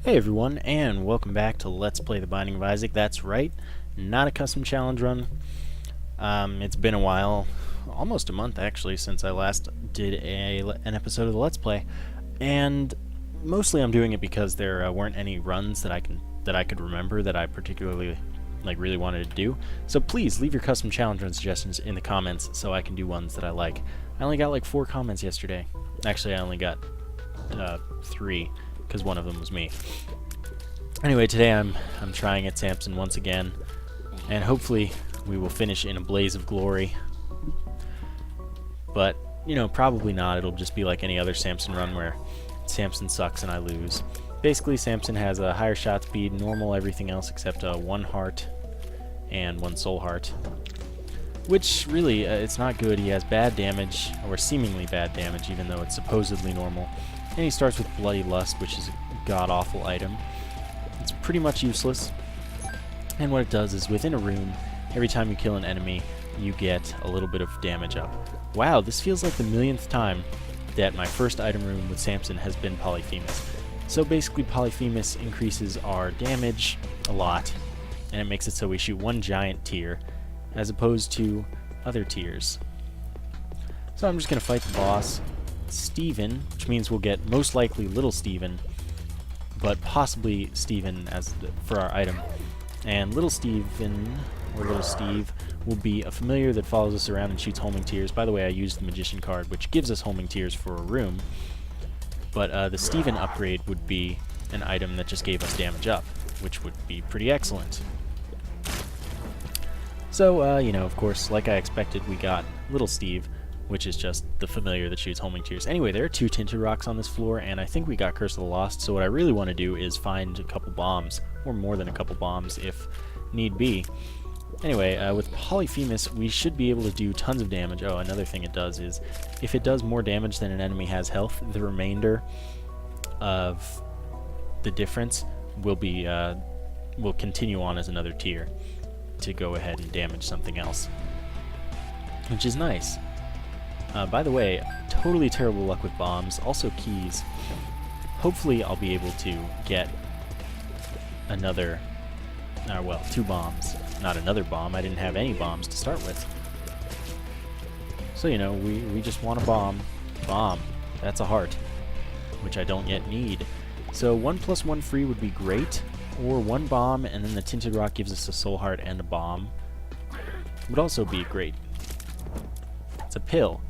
Hey everyone, and welcome back to Let's Play The Binding of Isaac. That's right, not a custom challenge run. It's been a while, almost a month actually, since I last did an episode of the Let's Play, and mostly I'm doing it because there weren't any runs that I could remember that I particularly really wanted to do. So please leave your custom challenge run suggestions in the comments so I can do ones that I like. I only got like 4 comments yesterday. Actually, I only got 3. Because one of them was me. Anyway, today I'm trying at Samson once again, and hopefully we will finish in a blaze of glory. But, you know, probably not. It'll just be like any other Samson run where Samson sucks and I lose. Basically, Samson has a higher shot speed, normal everything else except 1 heart and 1 soul heart. Which, really, it's not good. He has bad damage, or seemingly bad damage, even though it's supposedly normal. And he starts with Bloody Lust, which is a god-awful item. It's pretty much useless. And what it does is, within a room, every time you kill an enemy, you get a little bit of damage up. Wow, this feels like the millionth time that my first item room with Samson has been Polyphemus. So basically, Polyphemus increases our damage a lot, and it makes it so we shoot 1 giant tier, as opposed to other tiers. So I'm just going to fight the boss. Steven, which means we'll get most likely Little Steven, but possibly Steven for our item. And Little Steven, or Little Steve, will be a familiar that follows us around and shoots homing tears. By the way, I used the Magician card, which gives us homing tears for a room, but the Steven upgrade would be an item that just gave us damage up, which would be pretty excellent. So, you know, of course, like I expected, we got Little Steve, which is just the familiar that shoots homing tears. Anyway, there are 2 tinted rocks on this floor, and I think we got Curse of the Lost, so what I really want to do is find a couple bombs, or more than a couple bombs if need be. Anyway, with Polyphemus, we should be able to do tons of damage. Oh, another thing it does is, if it does more damage than an enemy has health, the remainder of the difference will be, will continue on as another tier to go ahead and damage something else, which is nice. By the way, totally terrible luck with bombs, also keys. Hopefully I'll be able to get another, well, 2 bombs. Not another bomb, I didn't have any bombs to start with. So, you know, we just want a bomb. Bomb. That's a heart, which I don't yet need. So 1+1 free would be great, or 1 bomb, and then the Tinted Rock gives us a soul heart and a bomb. Would also be great. It's a pill.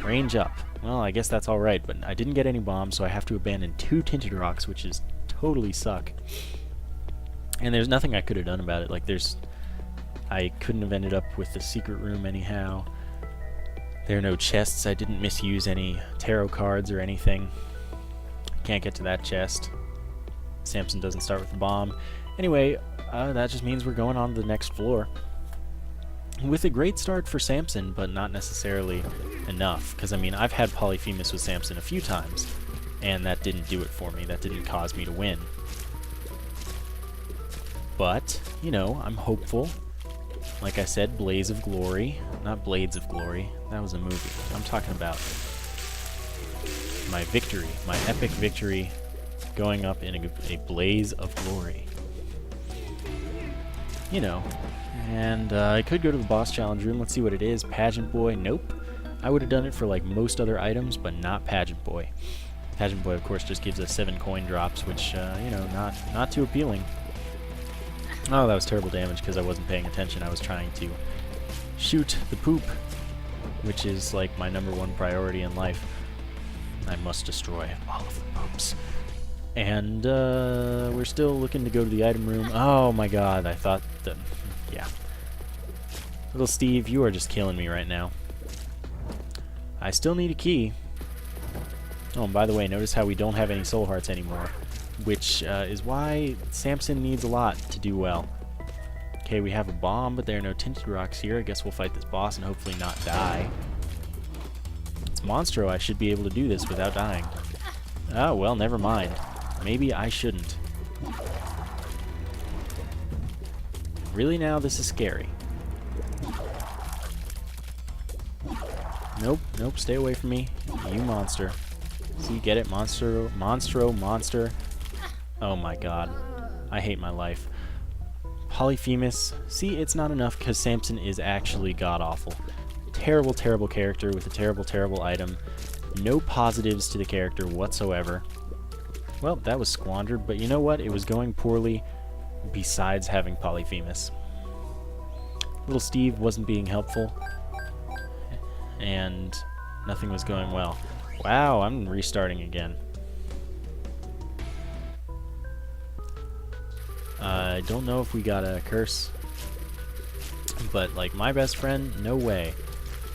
Range up. Well, I guess that's alright, but I didn't get any bombs, so I have to abandon 2 Tinted Rocks, which is totally suck. And there's nothing I could have done about it. I couldn't have ended up with the secret room anyhow. There are no chests. I didn't misuse any tarot cards or anything. Can't get to that chest. Samson doesn't start with a bomb. Anyway, that just means we're going on to the next floor. With a great start for Samson, but not necessarily enough, because I mean, I've had Polyphemus with Samson a few times, and that didn't do it for me. That didn't cause me to win. But, you know, I'm hopeful. Like I said, Blaze of Glory, not Blades of Glory. That was a movie. I'm talking about my victory, my epic victory, going up in a blaze of glory. You know. And I could go to the boss challenge room. Let's see what it is. Pageant Boy. Nope. I would have done it for like most other items, but not Pageant Boy. Pageant Boy, of course, just gives us 7 coin drops, which, you know, not too appealing. Oh, that was terrible damage because I wasn't paying attention. I was trying to shoot the poop, which is like my #1 priority in life. I must destroy all of the poops. And we're still looking to go to the item room. Oh my god, I thought that... Yeah. Little Steve, you are just killing me right now. I still need a key. Oh, and by the way, notice how we don't have any soul hearts anymore, which is why Samson needs a lot to do well. Okay, we have a bomb, but there are no Tinted Rocks here. I guess we'll fight this boss and hopefully not die. It's Monstro. I should be able to do this without dying. Oh, well, never mind. Maybe I shouldn't. Really now, this is scary. Nope, nope, stay away from me, you monster. See, get it? Monster. Oh my god. I hate my life. Polyphemus. See, it's not enough because Samson is actually god-awful. Terrible, terrible character with a terrible, terrible item. No positives to the character whatsoever. Well, that was squandered, but you know what? It was going poorly besides having Polyphemus. Little Steve wasn't being helpful, and nothing was going well. Wow, I'm restarting again. I don't know if we got a curse, but like my best friend, no way.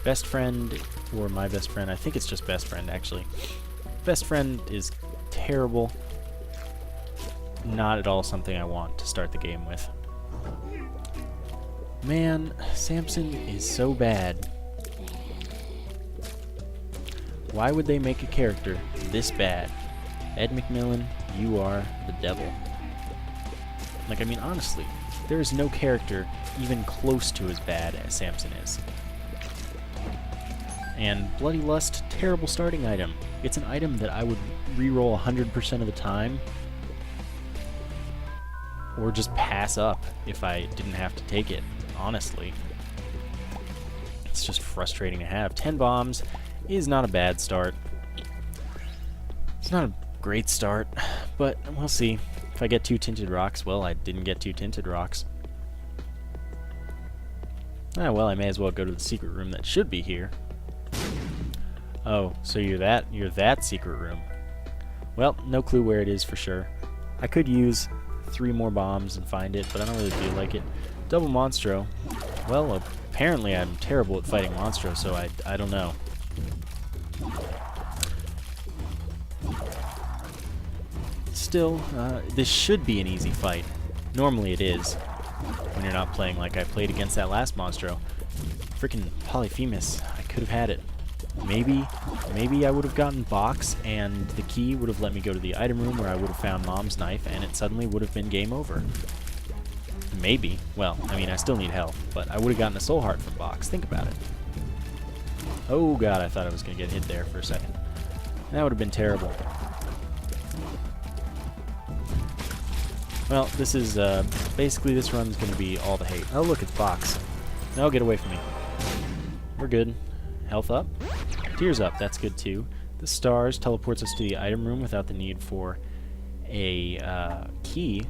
Best friend, or my best friend, I think it's just best friend actually. Best friend is terrible. Not at all something I want to start the game with. Man, Samson is so bad. Why would they make a character this bad? Ed McMillan, you are the devil. Like, I mean, honestly, there is no character even close to as bad as Samson is. And Bloody Lust, terrible starting item. It's an item that I would reroll 100% of the time, or just pass up if I didn't have to take it, honestly. It's just frustrating to have. 10 bombs is not a bad start. It's not a great start, but we'll see. If I get 2 tinted rocks, well, I didn't get 2 tinted rocks. Ah, well, I may as well go to the secret room that should be here. Oh, so you're that secret room. Well, no clue where it is for sure. I could use 3 more bombs and find it, but I don't really feel like it. Double Monstro. Well, apparently I'm terrible at fighting Monstro, so I don't know. Still, this should be an easy fight. Normally it is, when you're not playing like I played against that last Monstro. Frickin' Polyphemus, I could have had it. Maybe I would have gotten Box, and the key would have let me go to the item room where I would have found Mom's knife, and it suddenly would have been game over. Maybe. Well, I mean, I still need health, but I would have gotten a soul heart from Box. Think about it. Oh god, I thought I was going to get hit there for a second. That would have been terrible. Well, this is, basically this run's going to be all the hate. Oh, look, it's Box. No, get away from me. We're good. Health up. Tears up, that's good too. The stars teleports us to the item room without the need for a key.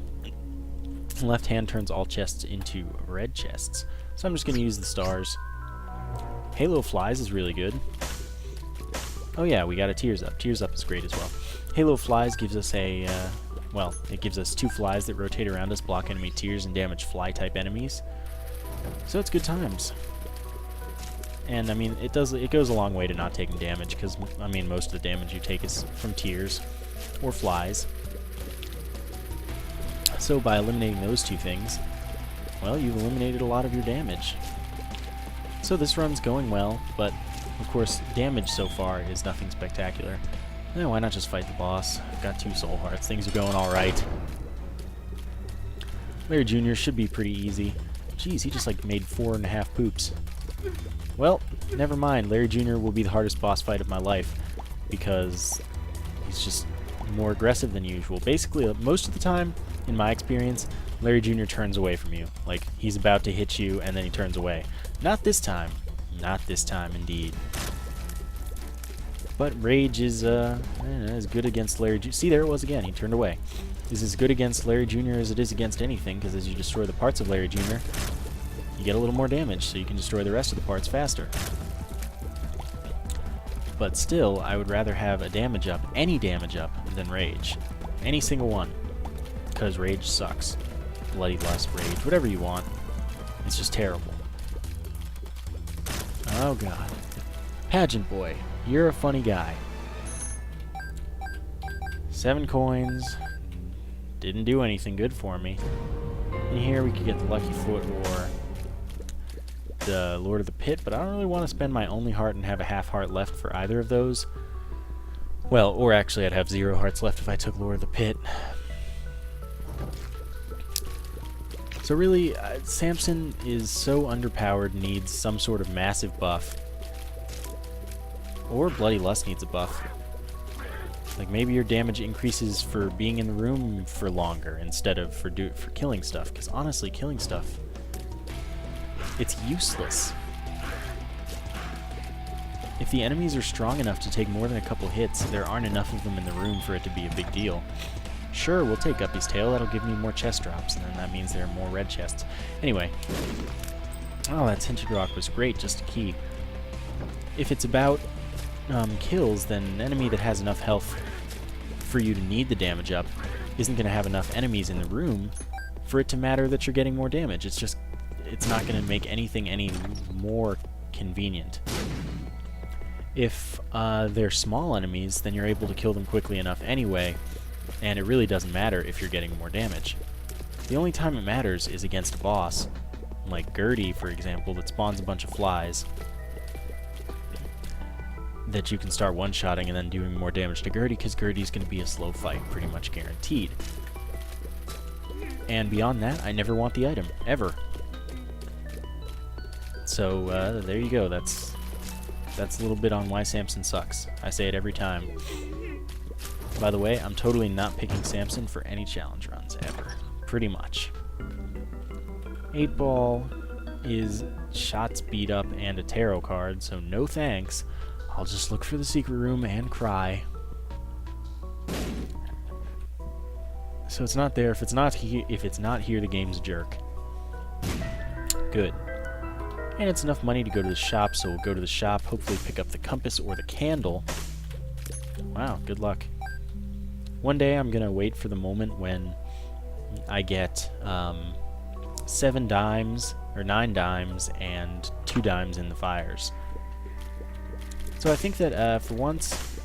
Left hand turns all chests into red chests. So I'm just going to use the stars. Halo Flies is really good. Oh yeah, we got a Tears Up. Tears Up is great as well. Halo Flies gives us a, well, it gives us 2 flies that rotate around us, block enemy tears, and damage fly-type enemies. So it's good times. And I mean, it goes a long way to not taking damage, because I mean, most of the damage you take is from tears or flies. So by eliminating those 2 things, well, you've eliminated a lot of your damage. So this run's going well, but of course, damage so far is nothing spectacular. Eh, why not just fight the boss? I've got 2 soul hearts. Things are going alright. Larry Jr. should be pretty easy. Jeez, he just like made 4.5 poops. Well, never mind. Larry Jr. will be the hardest boss fight of my life because he's just more aggressive than usual. Basically, most of the time, in my experience, Larry Jr. turns away from you. Like, he's about to hit you, and then he turns away. Not this time. Not this time, indeed. But Rage is as good against Larry Jr. See, there it was again. He turned away. Is as good against Larry Jr. as it is against anything, because as you destroy the parts of Larry Jr., you get a little more damage, so you can destroy the rest of the parts faster. But still, I would rather have a damage up, any damage up, than Rage. Any single one. Because Rage sucks. Bloody Lust, Rage, whatever you want. It's just terrible. Oh god. Pageant Boy, you're a funny guy. 7 coins. Didn't do anything good for me. And here we could get the Lucky Foot or the Lord of the Pit, but I don't really want to spend my only heart and have a half heart left for either of those. Well, or actually I'd have 0 hearts left if I took Lord of the Pit. So really, Samson is so underpowered, needs some sort of massive buff. Or Bloody Lust needs a buff. Like, maybe your damage increases for being in the room for longer instead of for killing stuff. Because honestly, killing stuff, it's useless. If the enemies are strong enough to take more than a couple hits, there aren't enough of them in the room for it to be a big deal. Sure, we'll take Guppy's tail. That'll give me more chest drops, and then that means there are more red chests. Anyway. Oh, that tinted rock was great, just a key. If it's about kills, then an enemy that has enough health for you to need the damage up isn't going to have enough enemies in the room for it to matter that you're getting more damage. It's not going to make anything any more convenient. If they're small enemies, then you're able to kill them quickly enough anyway, and it really doesn't matter if you're getting more damage. The only time it matters is against a boss, like Gertie, for example, that spawns a bunch of flies that you can start one-shotting and then doing more damage to Gertie, because Gertie's going to be a slow fight, pretty much guaranteed. And beyond that, I never want the item, ever. So, there you go. That's a little bit on why Samson sucks. I say it every time. By the way, I'm totally not picking Samson for any challenge runs, ever. Pretty much. 8-Ball is shot speed up and a tarot card, so no thanks. I'll just look for the secret room and cry. So it's not there. If it's not here, the game's a jerk. Good. And it's enough money to go to the shop, so we'll go to the shop, hopefully pick up the compass or the candle. Wow, good luck. One day I'm going to wait for the moment when I get 7 dimes, or 9 dimes, and 2 dimes in the fires. So I think that, for once,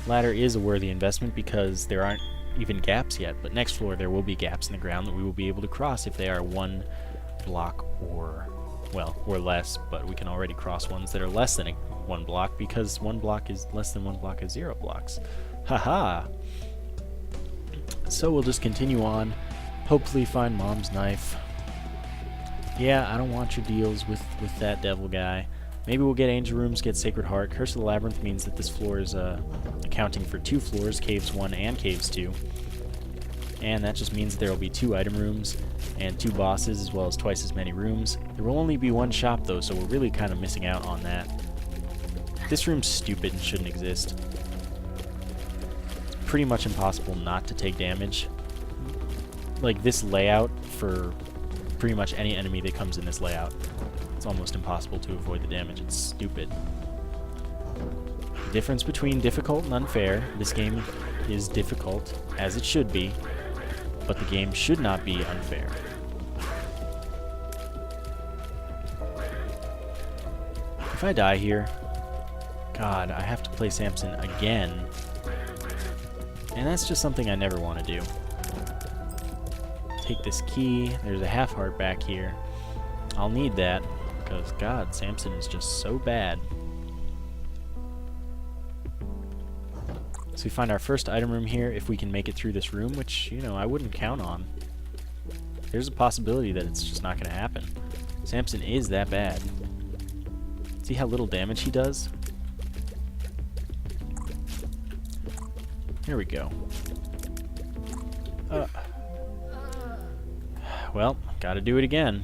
ladder is a worthy investment because there aren't even gaps yet, but next floor there will be gaps in the ground that we will be able to cross if they are 1 block or less, but we can already cross ones that are less than 1 block because 1 block is less than 1 block is 0 blocks. Haha! So we'll just continue on, hopefully find Mom's knife. Yeah, I don't want your deals with that devil guy. Maybe we'll get Angel Rooms, get Sacred Heart. Curse of the Labyrinth means that this floor is accounting for 2 floors, Caves 1 and Caves 2. And that just means that there will be 2 item rooms and 2 bosses, as well as twice as many rooms. There will only be 1 shop, though, so we're really kind of missing out on that. This room's stupid and shouldn't exist. It's pretty much impossible not to take damage. Like, this layout for pretty much any enemy that comes in this layout, it's almost impossible to avoid the damage. It's stupid. The difference between difficult and unfair, this game is difficult, as it should be, but the game should not be unfair. If I die here, God, I have to play Samson again. And that's just something I never want to do. Take this key. There's a half heart back here. I'll need that, because, God, Samson is just so bad. So we find our first item room here, if we can make it through this room, which, you know, I wouldn't count on. There's a possibility that it's just not going to happen. Samson is that bad. See how little damage he does? Here we go. Well, gotta do it again.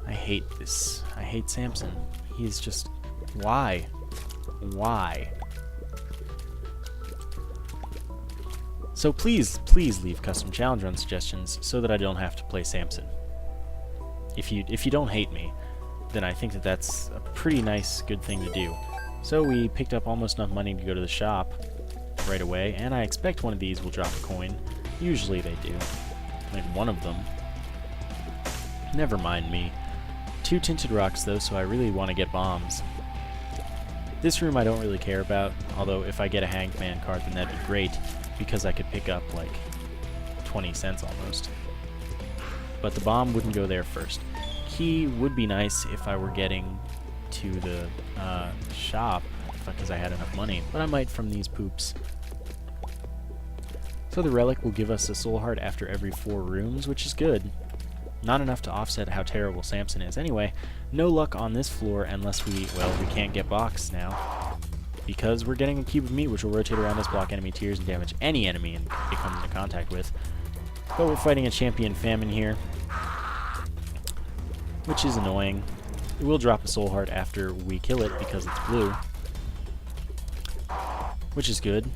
I hate this. I hate Samson. He's just... Why? Why? So please leave custom challenge run suggestions so that I don't have to play Samson. If you don't hate me, then I think that that's a pretty nice, good thing to do. So we picked up almost enough money to go to the shop right away, and I expect one of these will drop a coin. Usually they do. Like one of them. Never mind me. 2 tinted rocks though, so I really want to get bombs. This room I don't really care about, although if I get a Hanged Man card then that'd be great, because I could pick up like 20 cents almost. But the bomb wouldn't go there first. Key would be nice if I were getting to the shop, because I had enough money, but I might from these poops. So the relic will give us a soul heart after every 4 rooms, which is good. Not enough to offset how terrible Samson is. Anyway, no luck on this floor unless we can't get boxed now, because we're getting a cube of meat, which will rotate around us, block enemy tiers, and damage any enemy it comes into contact with. But we're fighting a champion famine here, which is annoying. It will drop a soul heart after we kill it because it's blue, which is good,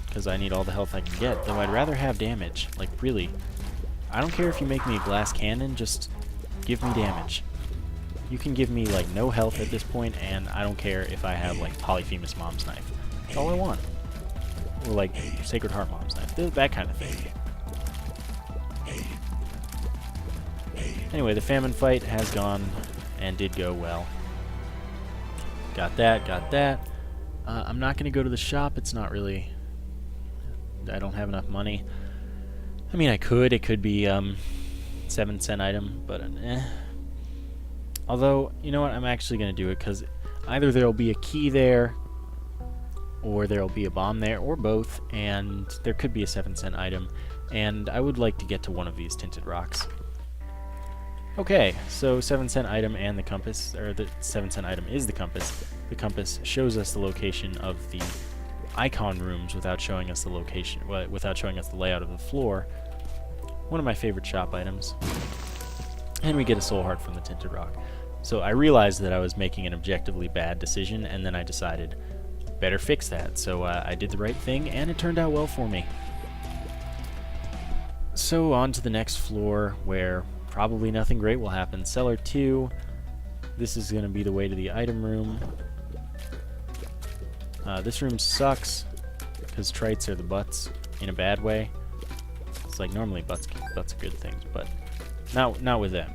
because I need all the health I can get, though I'd rather have damage. Like, really. I don't care if you make me a glass cannon, just give me damage. You can give me, like, no health at this point, and I don't care if I have, like, Polyphemus Mom's Knife. That's all I want. Or, like, Sacred Heart Mom's Knife. That kind of thing. Anyway, the famine fight has gone and did go well. Got that, got that. I'm not going to go to the shop. It's not really... I don't have enough money. I mean, I could. It could be 7-cent item, but although, you know what? I'm actually going to do it because either there'll be a key there or there'll be a bomb there, or both, and there could be a 7-cent item, and I would like to get to one of these tinted rocks. Okay, so 7-cent item and the compass, or the 7-cent item is the compass. The compass shows us the location of the icon rooms without showing us the location, without showing us the layout of the floor. One of my favorite shop items. And we get a soul heart from the tinted rock. So I realized that I was making an objectively bad decision, and then I decided, better fix that. So I did the right thing, and it turned out well for me. So on to the next floor, where probably nothing great will happen. Cellar 2. This is going to be the way to the item room. This room sucks, because trites are the butts in a bad way. It's like normally butts are good things, but not with them.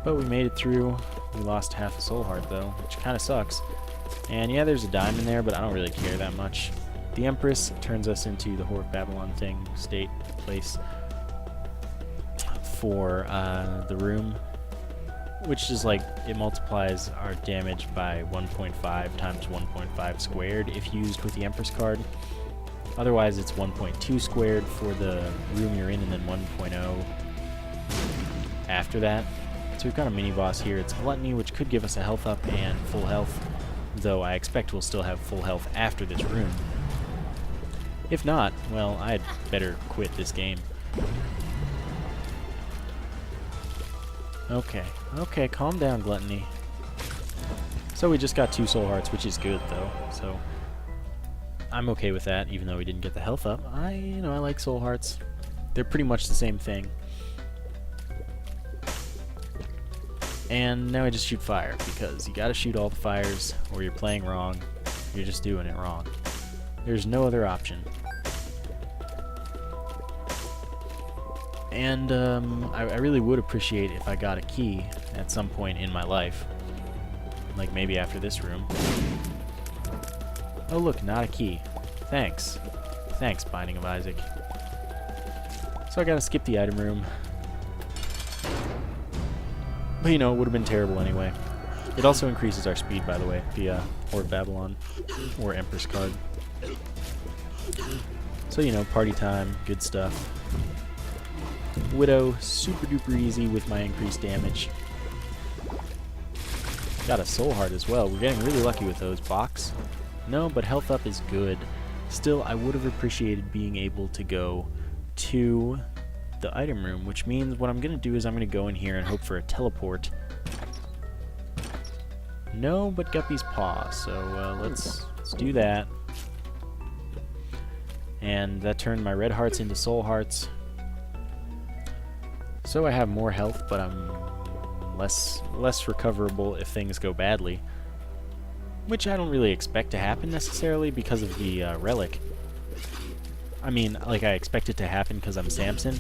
But we made it through. We lost half a soul heart though, which kind of sucks. And yeah, there's a dime in there, but I don't really care that much. The Empress turns us into the Whore of Babylon thing, state, place for the room, which is like, it multiplies our damage by 1.5 times 1.5 squared if used with the Empress card. Otherwise, it's 1.2 squared for the room you're in, and then 1.0 after that. So we've got a mini-boss here. It's Gluttony, which could give us a health up and full health, though I expect we'll still have full health after this room. If not, well, I'd better quit this game. Okay, calm down, Gluttony. So we just got 2 soul hearts, which is good, though, so I'm okay with that, even though we didn't get the health up. I like soul hearts. They're pretty much the same thing. And now I just shoot fire, because you gotta shoot all the fires, or you're playing wrong. You're just doing it wrong. There's no other option. And I really would appreciate if I got a key at some point in my life. Like maybe after this room. Oh look, not a key. Thanks. Thanks, Binding of Isaac. So I gotta skip the item room. But you know, it would have been terrible anyway. It also increases our speed, by the way, the Whore of Babylon, or Empress card. So, you know, party time, good stuff. Widow, super duper easy with my increased damage. Got a soul heart as well. We're getting really lucky with those. Box? No, but health up is good. Still, I would have appreciated being able to go to the item room, which means what I'm going to do is I'm going to go in here and hope for a teleport. No, but Guppy's Paw, so let's do that. And that turned my red hearts into soul hearts. So I have more health, but I'm less recoverable if things go badly. Which I don't really expect to happen necessarily because of the relic. I mean, like, I expect it to happen because I'm Samson,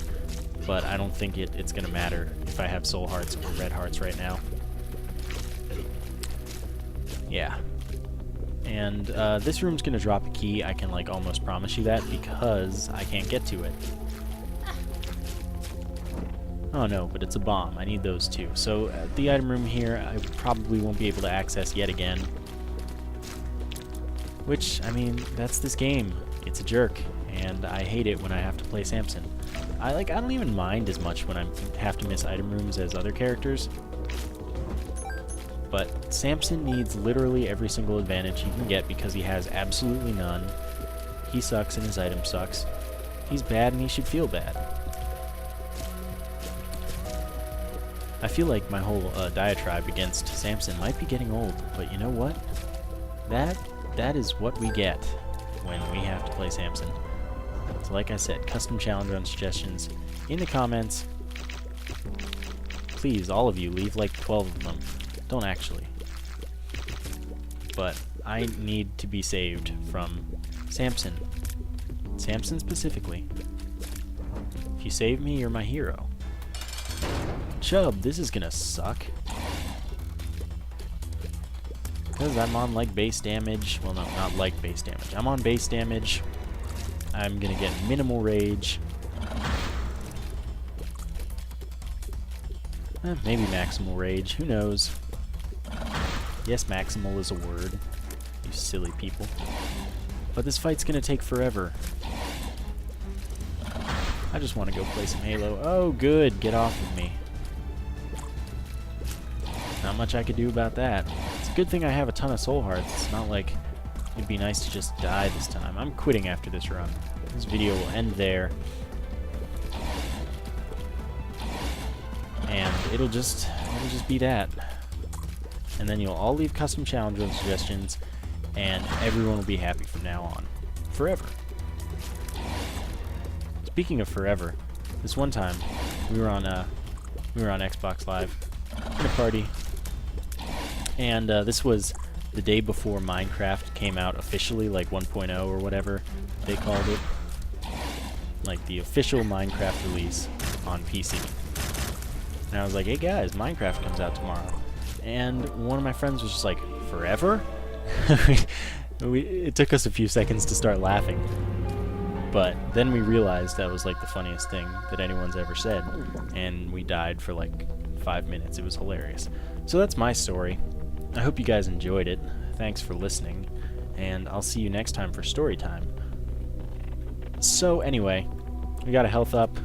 but I don't think it's going to matter if I have soul hearts or red hearts right now. Yeah. And this room's going to drop a key. I can, like, almost promise you that because I can't get to it. Oh no, but it's a bomb. I need those too. So the item room here I probably won't be able to access yet again. Which, I mean, that's this game. It's a jerk, and I hate it when I have to play Samson. I don't even mind as much when I have to miss item rooms as other characters. But Samson needs literally every single advantage he can get because he has absolutely none. He sucks and his item sucks. He's bad and he should feel bad. I feel like my whole diatribe against Samson might be getting old, but you know what? That is what we get when we have to play Samson. So like I said, custom challenge run suggestions in the comments. Please, all of you, leave like 12 of them. Don't actually. But I need to be saved from Samson. Samson specifically. If you save me, you're my hero. Chubb, this is gonna suck. Because I'm on like base damage. Well, no, not like base damage. I'm on base damage. I'm gonna get minimal rage. Maybe maximal rage. Who knows? Yes, maximal is a word. You silly people. But this fight's gonna take forever. I just want to go play some Halo. Oh, good. Get off of me. Not much I could do about that. It's a good thing I have a ton of soul hearts. It's not like it'd be nice to just die this time. I'm quitting after this run. This video will end there. And it'll just be that. And then you'll all leave custom challenge run suggestions, and everyone will be happy from now on. Forever. Speaking of forever, this one time we were on Xbox Live in a party, and this was the day before Minecraft came out officially, like 1.0 or whatever they called it, like the official Minecraft release on PC. And I was like, hey guys, Minecraft comes out tomorrow. And one of my friends was just like, forever? It took us a few seconds to start laughing. But then we realized that was like the funniest thing that anyone's ever said. And we died for like 5 minutes. It was hilarious. So that's my story. I hope you guys enjoyed it. Thanks for listening. And I'll see you next time for story time. So anyway, we got a health up.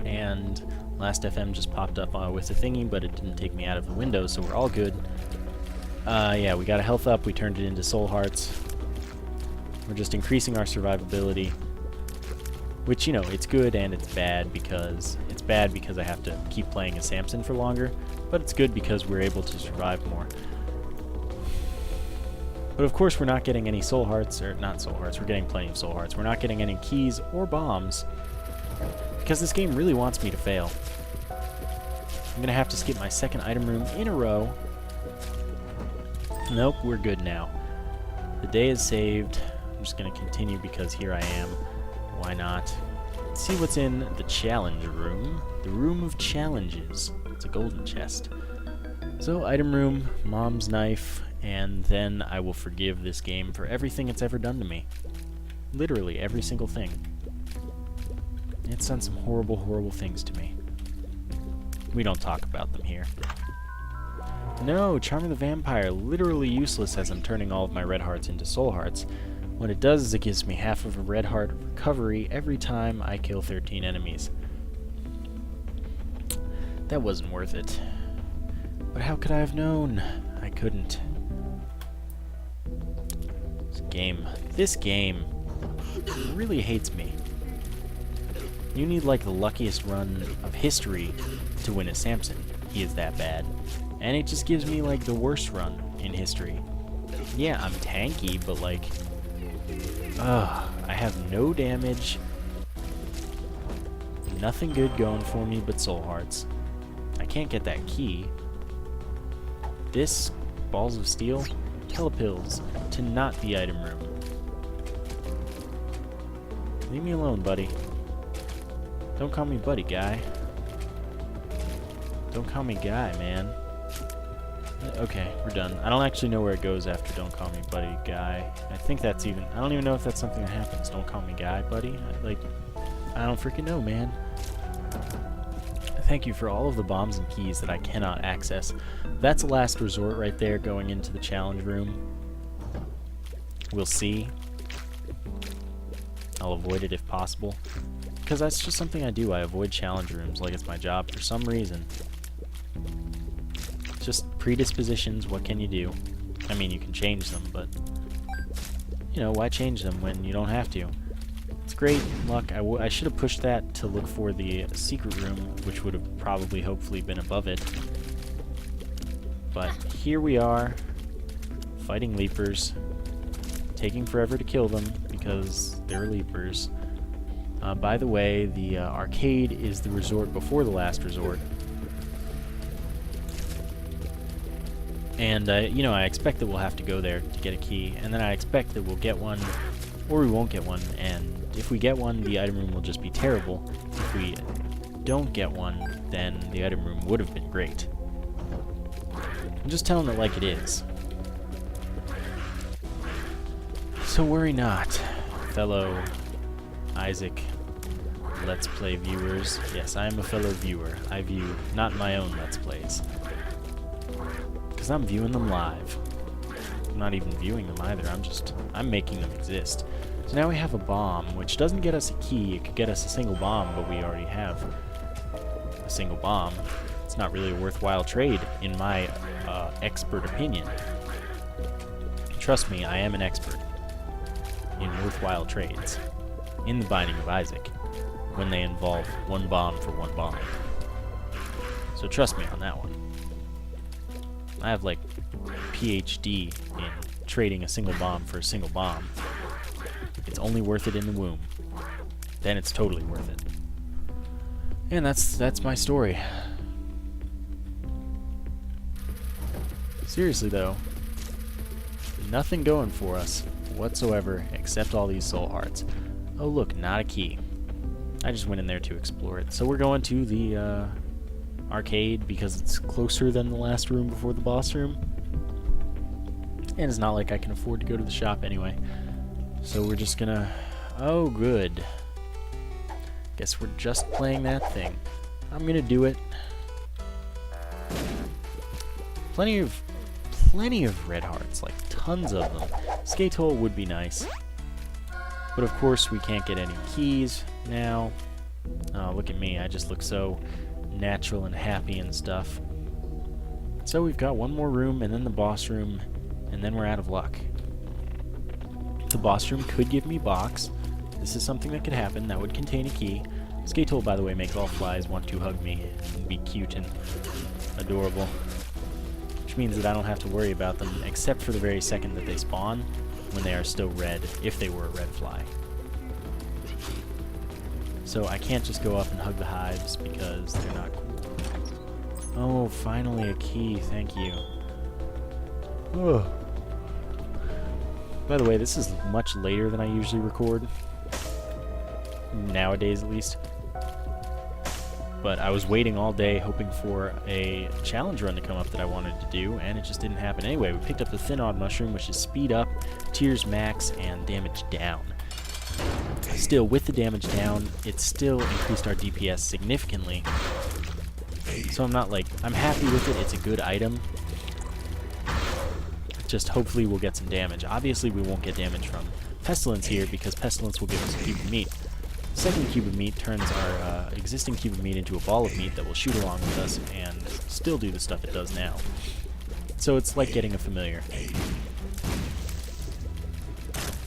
And Last FM just popped up with a thingy, but it didn't take me out of the window, so we're all good. Yeah, we got a health up. We turned it into soul hearts. We're just increasing our survivability, which, you know, it's good and it's bad because I have to keep playing as Samson for longer, but it's good because we're able to survive more. But of course we're not getting any soul hearts, or not soul hearts, we're getting plenty of soul hearts. We're not getting any keys or bombs because this game really wants me to fail. I'm gonna have to skip my second item room in a row. Nope, we're good now. The day is saved. I'm just gonna continue because here I am. Why not? Let's see what's in the challenge room. The room of challenges. It's a golden chest. So, item room, mom's knife, and then I will forgive this game for everything it's ever done to me. Literally, every single thing. It's done some horrible, horrible things to me. We don't talk about them here. No, Charm of the Vampire, literally useless as I'm turning all of my red hearts into soul hearts. What it does is it gives me half of a red heart recovery every time I kill 13 enemies. That wasn't worth it. But how could I have known? I couldn't. This game really hates me. You need like the luckiest run of history to win as Samson. He is that bad. And it just gives me like the worst run in history. Yeah, I'm tanky, but like, I have no damage. Nothing good going for me but soul hearts. I can't get that key. This, balls of steel, telepills to not the item room. Leave me alone, buddy. Don't call me buddy, guy. Don't call me guy, man. Okay, we're done. I don't actually know where it goes after don't call me buddy, guy. I think that's even... I don't even know if that's something that happens. Don't call me guy, buddy. I don't freaking know, man. Thank you for all of the bombs and keys that I cannot access. That's a last resort right there going into the challenge room. We'll see. I'll avoid it if possible. Because that's just something I do. I avoid challenge rooms like it's my job for some reason. just predispositions, what can you do? I mean, you can change them, but, you know, why change them when you don't have to? It's great luck. I should have pushed that to look for the secret room, which would have probably, hopefully, been above it. But here we are, fighting leapers, taking forever to kill them because they're leapers. By the way, the arcade is the resort before the last resort. And, you know, I expect that we'll have to go there to get a key, and then I expect that we'll get one, or we won't get one, and if we get one, the item room will just be terrible. If we don't get one, then the item room would have been great. I'm just telling it like it is. So worry not, fellow Isaac Let's Play viewers. Yes, I am a fellow viewer. I view not my own Let's Plays, because I'm viewing them live. I'm not even viewing them either, I'm making them exist. So now we have a bomb, which doesn't get us a key. It could get us a single bomb, but we already have a single bomb. It's not really a worthwhile trade, in my expert opinion. Trust me, I am an expert in worthwhile trades in the Binding of Isaac when they involve one bomb for one bomb. So trust me on that one. I have, like, PhD in trading a single bomb for a single bomb. It's only worth it in the womb. Then it's totally worth it. And that's my story. Seriously, though, nothing going for us whatsoever except all these soul hearts. Oh, look, not a key. I just went in there to explore it. So we're going to the arcade because it's closer than the last room before the boss room. And it's not like I can afford to go to the shop anyway. So we're just gonna... Oh, good. Guess we're just playing that thing. I'm gonna do it. Plenty of red hearts, like tons of them. Skate hole would be nice. But of course we can't get any keys now. Oh, look at me, I just look so natural and happy and stuff. So we've got one more room, and then the boss room, and then we're out of luck. The boss room could give me box. This is something that could happen. That would contain a key. Skate hole, by the way, makes all flies want to hug me and be cute and adorable. Which means that I don't have to worry about them, except for the very second that they spawn, when they are still red, if they were a red fly. So I can't just go up and hug the hives, because they're not cool. Oh, finally a key, thank you. Oh. By the way, this is much later than I usually record. Nowadays, at least. But I was waiting all day hoping for a challenge run to come up that I wanted to do, and it just didn't happen. Anyway, we picked up the Thin Odd Mushroom, which is speed up, tears max, and damage down. Still, with the damage down, it still increased our DPS significantly. So I'm happy with it. It's a good item. Just hopefully we'll get some damage. Obviously we won't get damage from Pestilence here, because Pestilence will give us a cube of meat. The second cube of meat turns our existing cube of meat into a ball of meat that will shoot along with us and still do the stuff it does now. So it's like getting a familiar.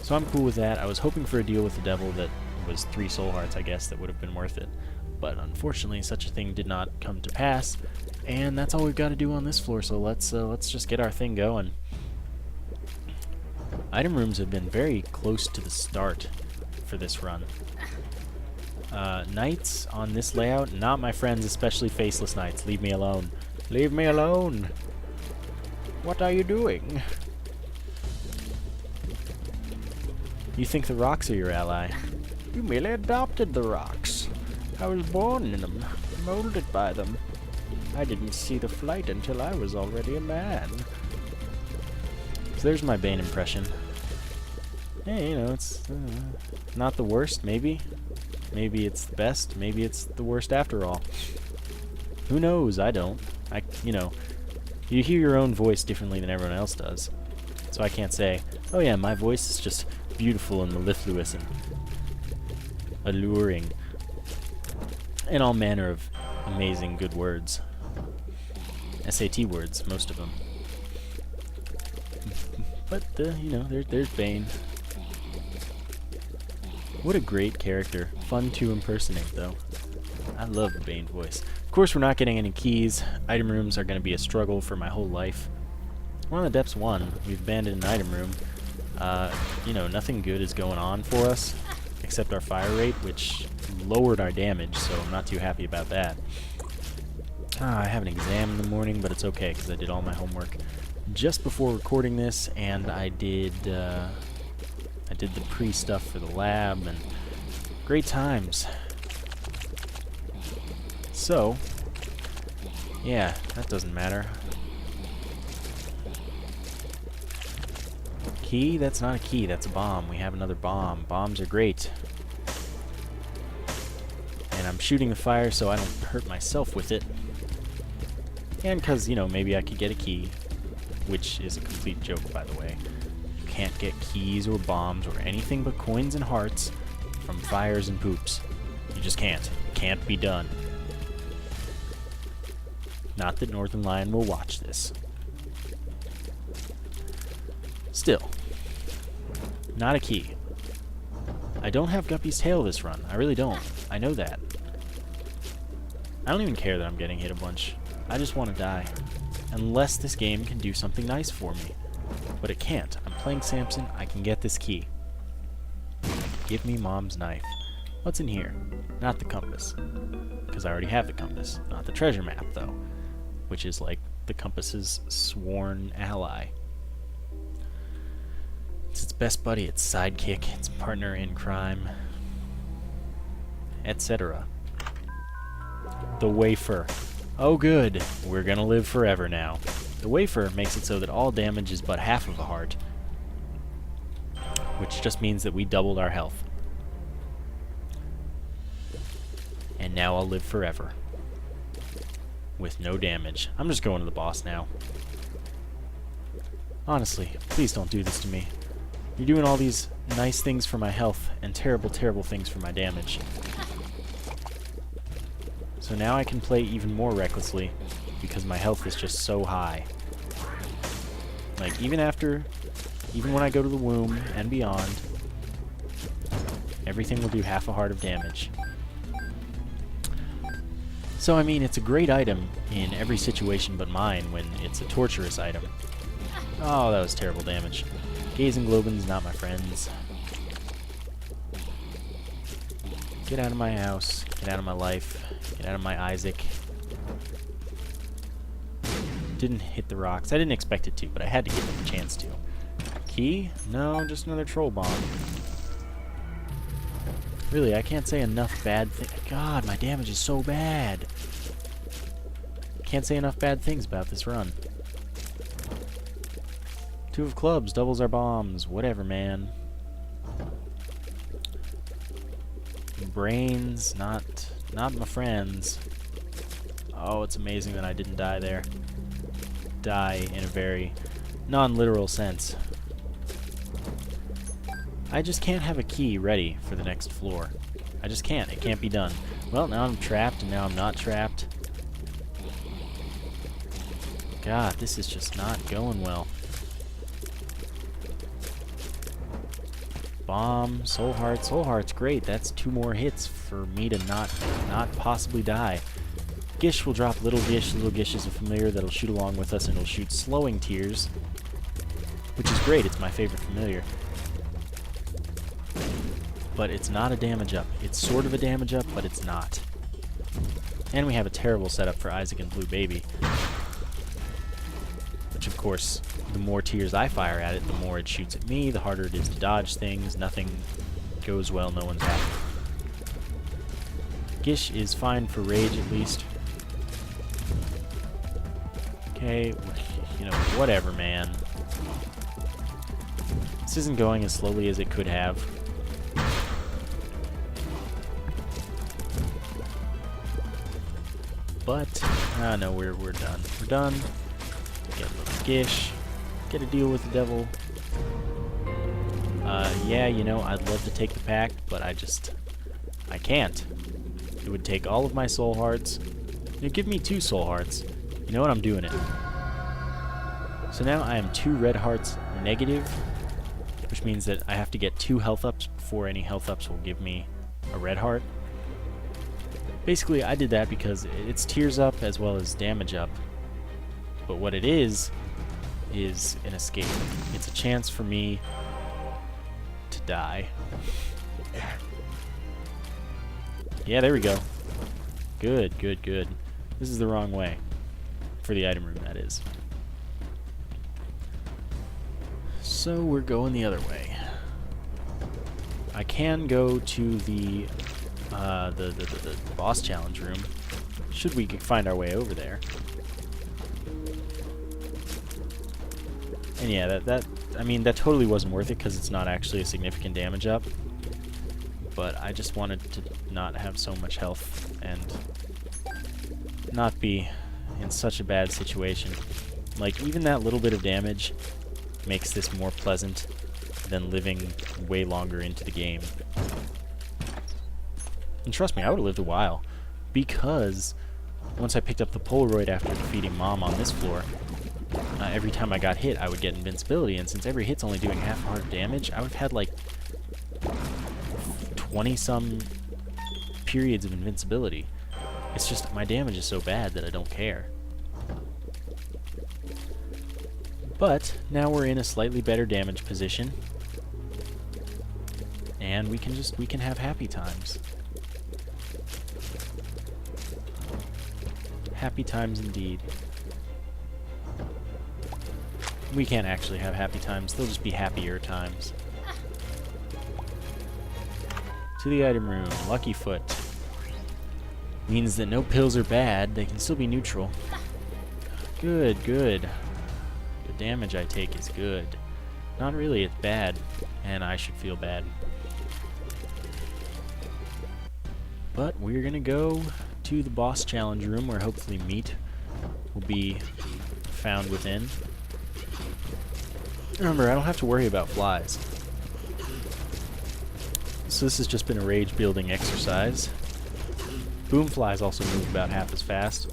So I'm cool with that. I was hoping for a deal with the devil that was 3 soul hearts, I guess, that would have been worth it. But unfortunately, such a thing did not come to pass, and that's all we've got to do on this floor, so let's just get our thing going. Item rooms have been very close to the start for this run. Knights on this layout, not my friends, especially faceless knights. Leave me alone. Leave me alone! What are you doing? You think the rocks are your ally? You merely adopted the rocks. I was born in them, molded by them. I didn't see the flight until I was already a man. So there's my Bane impression. Hey, you know, it's not the worst, maybe. Maybe it's the best, maybe it's the worst after all. Who knows? I don't. You know, you hear your own voice differently than everyone else does. So I can't say, oh yeah, my voice is just beautiful and mellifluous and alluring. And all manner of amazing good words. SAT words, most of them. But, you know, there's Bane. What a great character. Fun to impersonate, though. I love the Bane voice. Of course, we're not getting any keys. Item rooms are going to be a struggle for my whole life. We're on the depths 1. We've abandoned an item room. You know, nothing good is going on for us, except our fire rate, which lowered our damage, so I'm not too happy about that. I have an exam in the morning, but it's okay, because I did all my homework just before recording this, and I did the pre-stuff for the lab, and great times. So, yeah, that doesn't matter. Key? That's not a key, that's a bomb. We have another bomb. Bombs are great. And I'm shooting the fire so I don't hurt myself with it. And because, you know, maybe I could get a key, which is a complete joke, by the way. You can't get keys or bombs or anything but coins and hearts from fires and poops. You just can't. Can't be done. Not that Northern Lion will watch this. Still, not a key. I don't have Guppy's tail this run. I really don't. I know that. I don't even care that I'm getting hit a bunch. I just want to die. Unless this game can do something nice for me. But it can't. I'm playing Samson. I can get this key. Give me Mom's knife. What's in here? Not the compass. Because I already have the compass. Not the treasure map, though. Which is like the compass's sworn ally. It's its best buddy, its sidekick, its partner in crime, etc. The wafer. Oh good, we're gonna live forever now. The wafer makes it so that all damage is but half of a heart, which just means that we doubled our health. And now I'll live forever. With no damage. I'm just going to the boss now. Honestly, please don't do this to me. You're doing all these nice things for my health and terrible, terrible things for my damage. So now I can play even more recklessly because my health is just so high. Like, even when I go to the womb and beyond, everything will do half a heart of damage. So, I mean, it's a great item in every situation but mine when it's a torturous item. Oh, that was terrible damage. Gaze and Globins, not my friends. Get out of my house. Get out of my life. Get out of my Isaac. Didn't hit the rocks. I didn't expect it to, but I had to give them a chance to. Key? No, just another troll bomb. Really, I can't say enough bad things. God, my damage is so bad. Can't say enough bad things about this run. 2 of clubs doubles our bombs. Whatever, man. Brains, not my friends. Oh, it's amazing that I didn't die there. Die in a very non-literal sense. I just can't have a key ready for the next floor. I just can't. It can't be done. Well, now I'm trapped, and now I'm not trapped. God, this is just not going well. Bomb, soul heart. Soul heart's great. That's 2 more hits for me to not possibly die. Gish will drop Little Gish. Little Gish is a familiar that'll shoot along with us, and it'll shoot Slowing Tears, which is great. It's my favorite familiar. But it's not a damage up. It's sort of a damage up, but it's not. And we have a terrible setup for Isaac and Blue Baby. Which, of course, the more tears I fire at it, the more it shoots at me, the harder it is to dodge things. Nothing goes well, no one's happy. Gish is fine for rage, at least. Okay, you know, whatever, man. This isn't going as slowly as it could have. But, no, we're done. We're done. Get a little Gish. Get a deal with the devil. Yeah, you know, I'd love to take the pact, but I can't. It would take all of my soul hearts. You know, give me 2 soul hearts. You know what? I'm doing it. So now I am 2 red hearts negative, which means that I have to get 2 health ups before any health ups will give me a red heart. Basically, I did that because it's tears up as well as damage up. But what it is an escape. It's a chance for me to die. Yeah, there we go. Good, good, good. This is the wrong way. For the item room, that is. So we're going the other way. I can go to the boss challenge room, should we find our way over there. And yeah, I mean, that totally wasn't worth it because it's not actually a significant damage up. But I just wanted to not have so much health and not be in such a bad situation. Like, even that little bit of damage makes this more pleasant than living way longer into the game. And trust me, I would have lived a while, because once I picked up the Polaroid after defeating Mom on this floor, every time I got hit, I would get invincibility, and since every hit's only doing half a heart of damage, I would have had like 20-some periods of invincibility. It's just my damage is so bad that I don't care. But now we're in a slightly better damage position, and we can have happy times. Happy times indeed. We can't actually have happy times, they'll just be happier times. To the item room, Lucky Foot. Means that no pills are bad, they can still be neutral. Good, good. The damage I take is good. Not really, it's bad, and I should feel bad. But we're gonna go to the boss challenge room where hopefully meat will be found within. Remember, I don't have to worry about flies. So this has just been a rage building exercise. Boom flies also move about half as fast,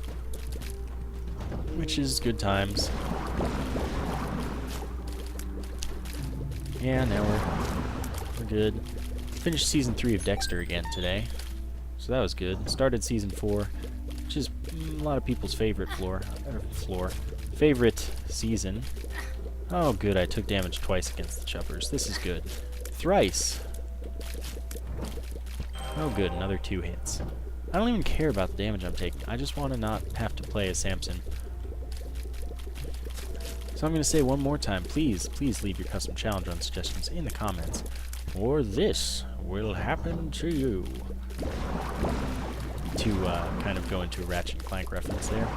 which is good times. Yeah, now we're good. Finished season 3 of Dexter again today, so that was good. Started season 4, which is a lot of people's favorite favorite season. Oh good, I took damage twice against the chuppers. This is good. Thrice. Oh good, another 2 hits. I don't even care about the damage I'm taking. I just want to not have to play as Samson. So I'm going to say one more time, please leave your custom challenge run suggestions in the comments, or this will happen to you. To kind of go into a Ratchet & Clank reference there.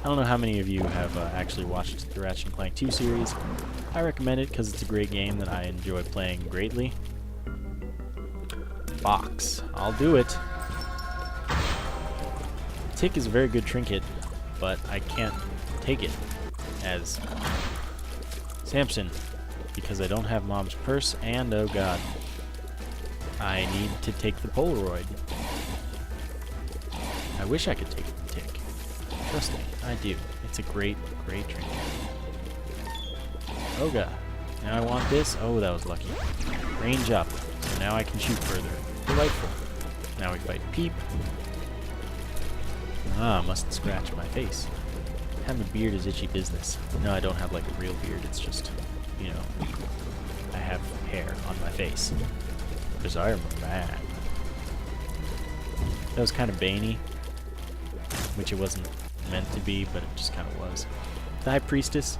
I don't know how many of you have actually watched the Ratchet & Clank 2 series. I recommend it because it's a great game that I enjoy playing greatly. Box. I'll do it. Tick is a very good trinket, but I can't take it as Samson because I don't have Mom's purse, and oh god, I need to take the Polaroid. I wish I could take the tick. Trust me, I do. It's a great, great trinket. Oh god. Now I want this. Oh, that was lucky. Range up. So now I can shoot further. Delightful. Now we fight Peep. Ah, mustn't scratch my face. Having a beard is itchy business. No, I don't have like a real beard. It's just, you know, I have hair on my face. Because I am a man. That was kind of Baney, which it wasn't meant to be, but it just kind of was. The High Priestess,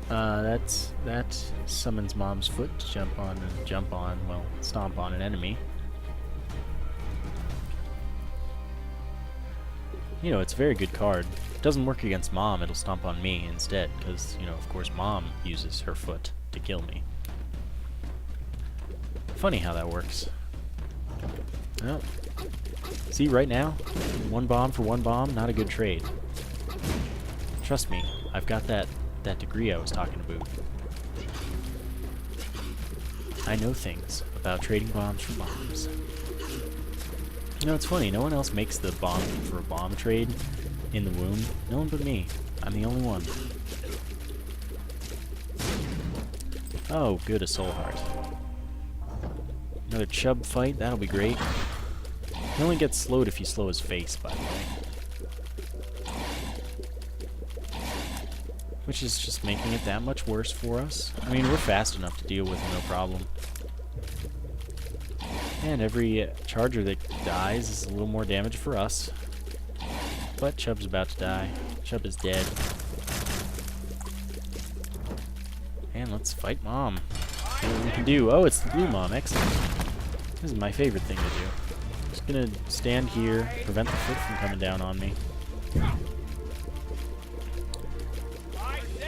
that summons Mom's foot to jump on, well, stomp on an enemy. You know, it's a very good card. It doesn't work against Mom, it'll stomp on me instead, because, you know, of course Mom uses her foot to kill me. Funny how that works. Well, see, right now, 1 bomb for 1 bomb, not a good trade. Trust me, I've got that degree I was talking about. I know things about trading bombs for bombs. You know, it's funny, no one else makes the bomb for a bomb trade, in the womb? No one but me. I'm the only one. Oh, good, a soul heart. Another chub fight, that'll be great. He only gets slowed if you slow his face, by the way. Which is just making it that much worse for us. I mean, we're fast enough to deal with no problem. And every charger that dies is a little more damage for us. But Chub's about to die. Chub is dead. And let's fight Mom. See what we can do. Oh, it's the blue Mom. Excellent. This is my favorite thing to do. Just gonna stand here, prevent the foot from coming down on me.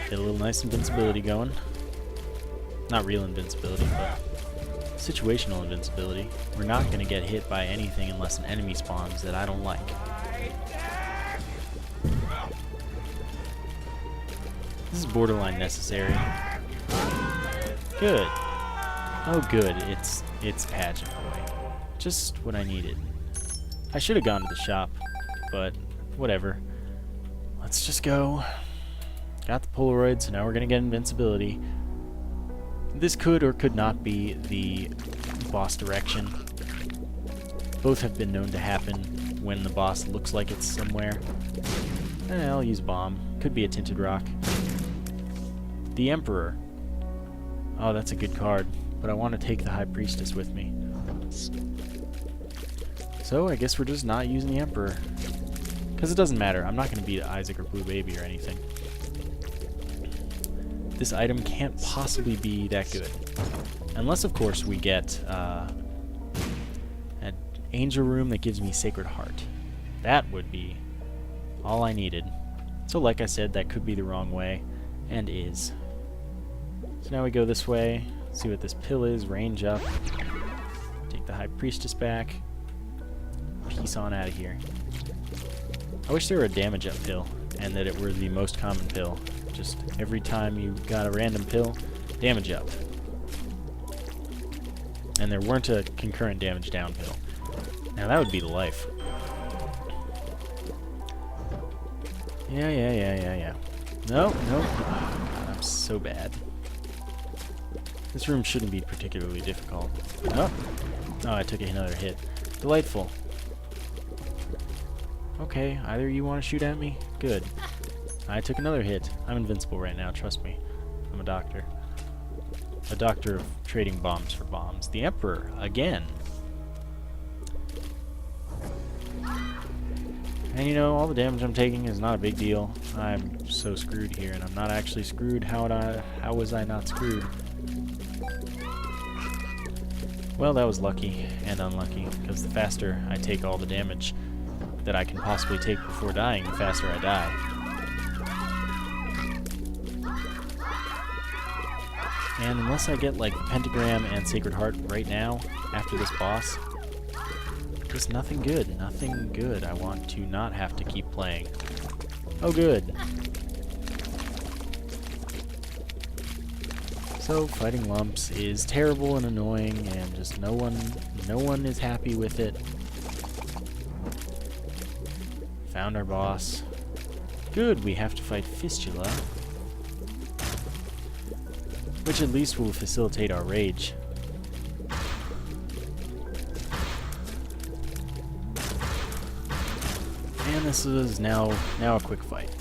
Get a little nice invincibility going. Not real invincibility, but situational invincibility. We're not gonna get hit by anything unless an enemy spawns that I don't like. This is borderline necessary. Good. Oh good, it's Pageant Boy. Just what I needed. I should have gone to the shop, but whatever. Let's just go. Got the Polaroid, so now we're gonna get invincibility. This could or could not be the boss direction. Both have been known to happen when the boss looks like it's somewhere. I'll use Bomb. Could be a Tinted Rock. The Emperor. Oh, that's a good card, but I want to take the High Priestess with me. So I guess we're just not using the Emperor. Because it doesn't matter. I'm not going to beat Isaac or Blue Baby or anything. This item can't possibly be that good. Unless, of course, we get an Angel Room that gives me Sacred Heart. That would be all I needed. So like I said, that could be the wrong way, and is. So now we go this way, see what this pill is, range up, take the High Priestess back, peace on out of here. I wish there were a damage up pill, and that it were the most common pill. Just every time you got a random pill, damage up. And there weren't a concurrent damage down pill. Now that would be the life. Yeah. No. God, I'm so bad. This room shouldn't be particularly difficult. Oh, I took another hit. Delightful. Okay, either you want to shoot at me? Good. I took another hit. I'm invincible right now, trust me. I'm a doctor. A doctor of trading bombs for bombs. The Emperor, again. And you know, all the damage I'm taking is not a big deal. I'm so screwed here, and I'm not actually screwed. How was I not screwed? Well, that was lucky and unlucky, because the faster I take all the damage that I can possibly take before dying, the faster I die. And unless I get, like, Pentagram and Sacred Heart right now, after this boss, just nothing good. Nothing good. I want to not have to keep playing. Oh, good. So, fighting lumps is terrible and annoying, and just no one is happy with it. Found our boss. Good, we have to fight Fistula. Which at least will facilitate our rage. And this is now a quick fight.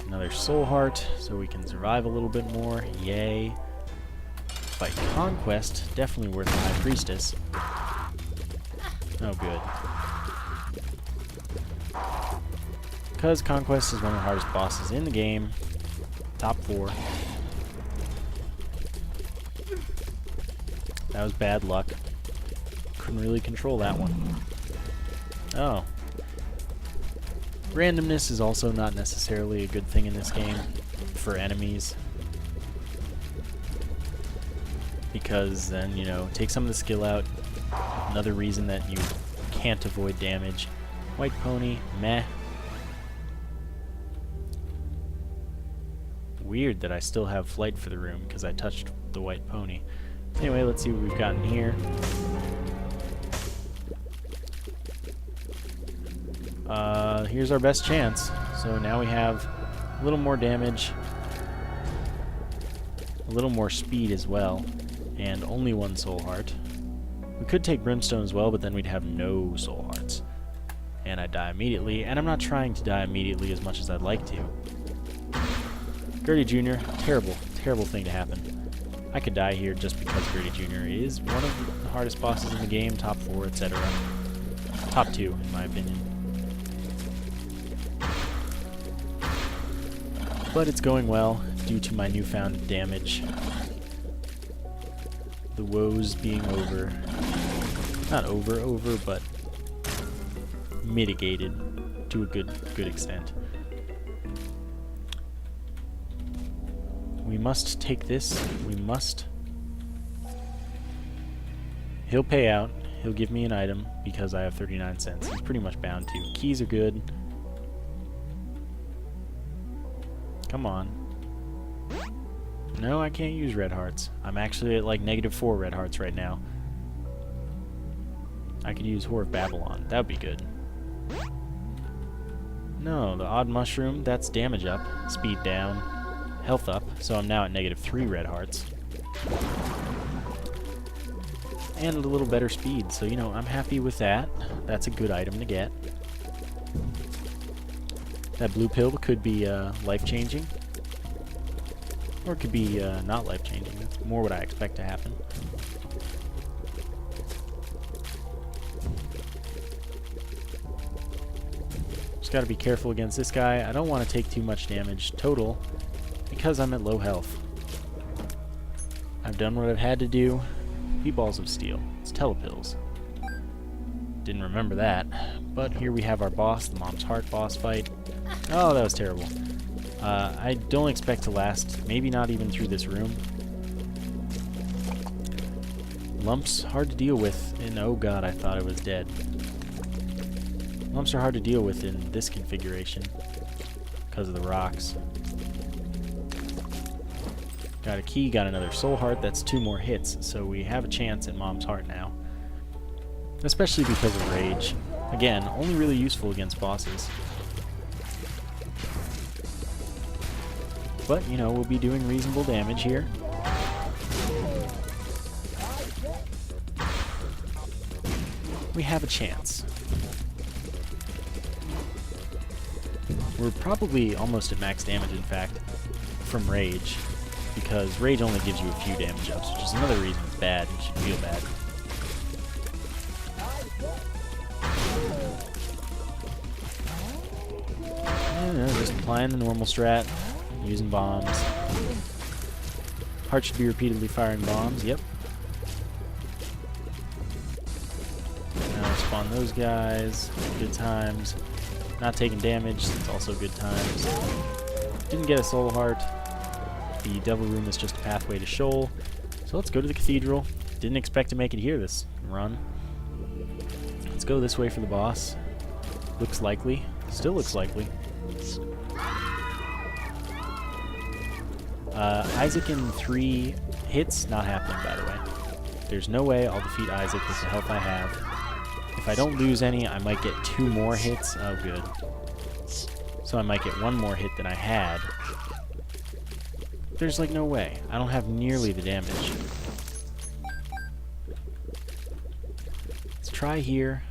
Another soul heart, so we can survive a little bit more. Yay. Fight Conquest, definitely worth the High Priestess. Oh, good. Because Conquest is one of the hardest bosses in the game. Top 4. That was bad luck. Couldn't really control that one. Oh. Randomness is also not necessarily a good thing in this game for enemies. Because then, you know, take some of the skill out. Another reason that you can't avoid damage. White Pony, meh. Weird that I still have flight for the room because I touched the White Pony. Anyway, let's see what we've gotten here. Here's our best chance. So now we have a little more damage, a little more speed as well, and only one soul heart. We could take Brimstone as well, but then we'd have no soul hearts. And I'd die immediately, and I'm not trying to die immediately as much as I'd like to. Gertie Jr., terrible, terrible thing to happen. I could die here just because Gertie Jr. is one of the hardest bosses in the game, top 4, etc. Top 2, in my opinion. But it's going well due to my newfound damage. The woes being over. Not over, but mitigated to a good extent. We must take this. We must. He'll pay out. He'll give me an item because I have 39 cents. He's pretty much bound to. Keys are good. Come on. No, I can't use red hearts. I'm actually at like -4 red hearts right now. I could use Whore of Babylon. That would be good. No, the odd mushroom, that's damage up, speed down, health up, so I'm now at -3 red hearts. And a little better speed, so you know, I'm happy with that. That's a good item to get. That blue pill could be life-changing. Or it could be not life-changing. That's more what I expect to happen. Just gotta be careful against this guy. I don't want to take too much damage total because I'm at low health. I've done what I've had to do. Balls of Steel. It's telepills. Didn't remember that. But here we have our boss, the Mom's Heart boss fight. Oh, that was terrible. I don't expect to last, maybe not even through this room. Lumps, hard to deal with, and oh god, I thought I was dead. Lumps are hard to deal with in this configuration because of the rocks. Got a key, got another soul heart, that's 2 more hits, so we have a chance at Mom's Heart now. Especially because of Rage. Again, only really useful against bosses. But, you know, we'll be doing reasonable damage here. We have a chance. We're probably almost at max damage, in fact, from Rage. Because Rage only gives you a few damage ups, which is another reason it's bad and you should feel bad. Just applying the normal strat, using bombs. Heart should be repeatedly firing bombs, yep. Now spawn those guys, good times. Not taking damage, that's also good times. Didn't get a soul heart. The Devil Room is just a pathway to Shoal. So let's go to the Cathedral. Didn't expect to make it here this run. Let's go this way for the boss. Looks likely. Still looks likely. Isaac in 3 hits, not happening by the way. There's no way I'll defeat Isaac with the health I have. If I don't lose any, I might get 2 more hits. Oh good. So I might get 1 more hit than I had. There's like no way. I don't have nearly the damage. Let's try here.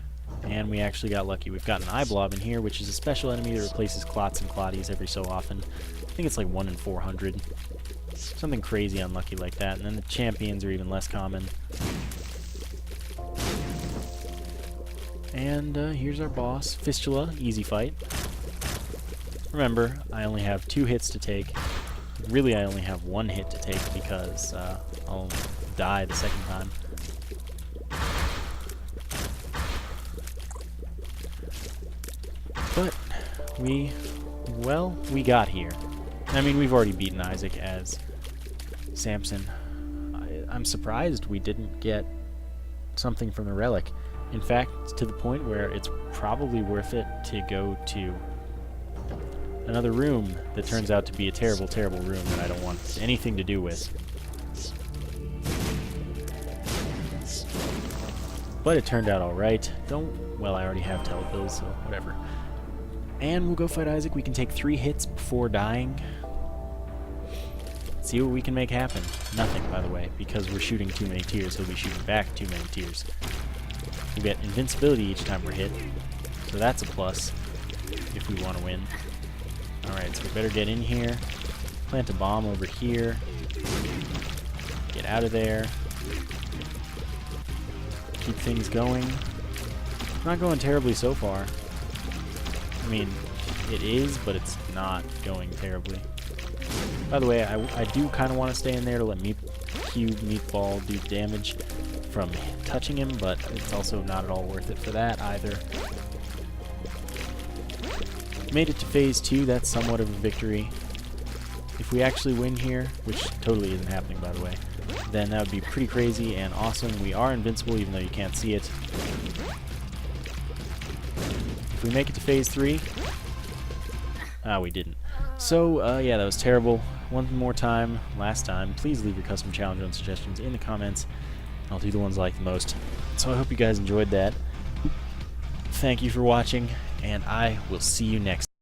And we actually got lucky. We've got an eye blob in here, which is a special enemy that replaces clots and clotties every so often. I think it's like 1 in 400. Something crazy unlucky like that. And then the champions are even less common. And here's our boss, Fistula. Easy fight. Remember, I only have 2 hits to take. Really, I only have 1 hit to take because I'll die the second time. But we got here. I mean, we've already beaten Isaac as Samson. I'm surprised we didn't get something from the relic. In fact, to the point where it's probably worth it to go to another room that turns out to be a terrible, terrible room that I don't want anything to do with. But it turned out alright. Well, I already have telepills, so whatever. And we'll go fight Isaac. We can take 3 hits before dying. See what we can make happen. Nothing, by the way, because we're shooting too many tears. He'll be shooting back too many tears. We get invincibility each time we're hit, so that's a plus if we want to win. Alright, so we better get in here, plant a bomb over here, get out of there, keep things going. Not going terribly so far. I mean, it is, but it's not going terribly. By the way, I do kind of want to stay in there to let Meatball do damage from touching him, but it's also not at all worth it for that either. Made it to phase 2, that's somewhat of a victory. If we actually win here, which totally isn't happening by the way, then that would be pretty crazy and awesome. We are invincible even though you can't see it. If we make it to phase 3, we didn't. So, yeah, that was terrible. One more time, last time, please leave your custom challenge run suggestions in the comments. I'll do the ones I like the most. So I hope you guys enjoyed that. Thank you for watching, and I will see you next time.